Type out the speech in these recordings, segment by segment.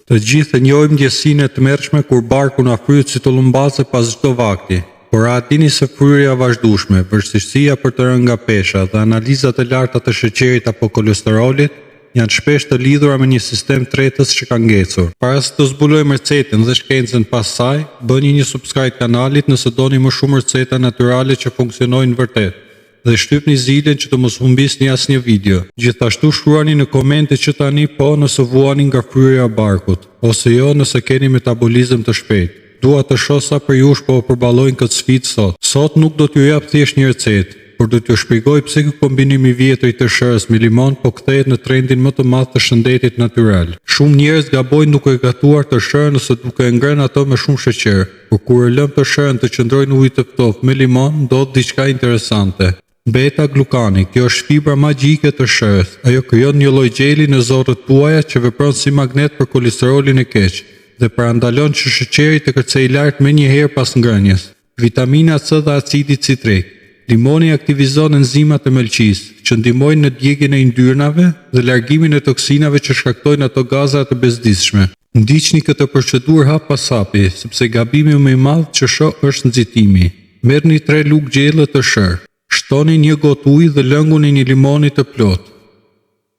Të gjithë e njohim ndjesinë e tmerrshme kur barku na fryhet si tullumbace pas çdo vakti. Por a dini se fryrja e vazhdueshme, vështirësia për të rënë nga pesha dhe analizat e larta të sheqerit apo kolesterolit janë shpesh të lidhura me një sistem tretës që ka ngecur. Para se të zbulojmë recetën dhe shkencën pas saj, bëni një subscribe kanalit nëse doni më shumë receta natyrale që funksionojnë vërtet, dhe shtypni zilin që të mos humbisni asnjë video. Gjithashtu shkruani në komente që tani po nëse vuani nga fryrja e barkut, ose jo nëse keni metabolizëm të shpejtë. Dua të shoh sa për jush po përballojnë këtë sfidë sot. Sot nuk do t'ju jap thjesht një recetë, por do t'ju shpjegoj pse ky kombinim i vjetër i tërshërës me limon po kthehet në trendin më të madh të shëndetit natyral. Shumë njerëz gabojnë duke gatuar tërshërën ose duke e ngrënë ato me shumë sheqer, por kur e lëm tërshërën të qëndrojë në ujë të ftohtë me limon, ndodh diçka interesante. Beta-glukani, kjo është fibra magjike të tërshërës. Ajo krijon një lloj gjeli në zorët tuaja që vepron si magnet për kolesterolin e keq dhe parandalon që sheqeri të kërcejë lart më një herë pas ngrënjes. Vitamina C dhe acidi citrik. Limoni aktivizon enzimat e melqisë, që ndihmojnë në djegjen e yndyrnave dhe largimin e toksinave që shkaktojnë ato gaza të bezdisshme. Ndiqni këtë procedurë hap pas hapi, sepse gabimi më i madh që shoh është nxitimi. Merrni 3 lugë gjelle të tërshër. Shtoni një gotë ujë dhe lëngun e një limoni të plot.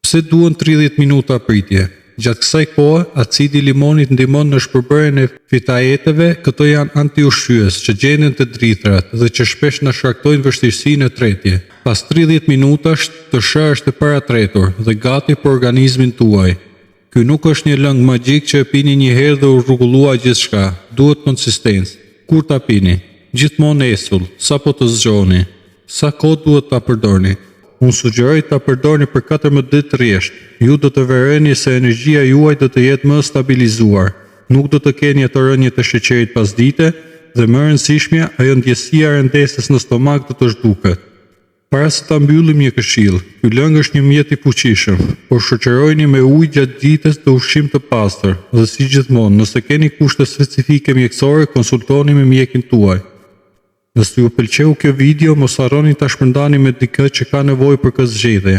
Pse duhen 30 minuta pritje? Gjatë kësaj kohe, acidi i limonit ndihmon në shpërbërjen e fitajeteve, këto janë antiushqyes që gjenden te drithrat dhe që shpesh na shkaktojnë vështirësi në tretje. Pas 30 minutash, tërshëra është e paratretur dhe gati për organizmin tuaj. Ky nuk është një lëng magjik që e pini një herë dhe u rregullua gjithçka. Duhet konsistencë. Kur ta pini? Gjithmonë esull, sapo të zgjoni. Sa kohë duhet ta përdorni? Unë sugjeroj ta përdorni për 14 ditë rresht. Ju do të vereni se energjia juaj do të jetë më stabilizuar. Nuk do të keni ato rënje të sheqerit pas dite dhe më e rëndësishmja, ajo ndjesia e rëndesës në stomak do të zhduket. Para se ta mbyllim një këshill, ky lëng është një mjet i fuqishëm, por shoqërojeni me ujë gjatë ditës dhe ushqim të pastër. Dhe si gjithmonë, nëse keni kushte specifike mjekësore, konsultoni me mjekin tuaj. Nëse ju pëlqeu kjo video, mos harroni ta shpërndani me dikë që ka nevojë për këtë zgjedhje.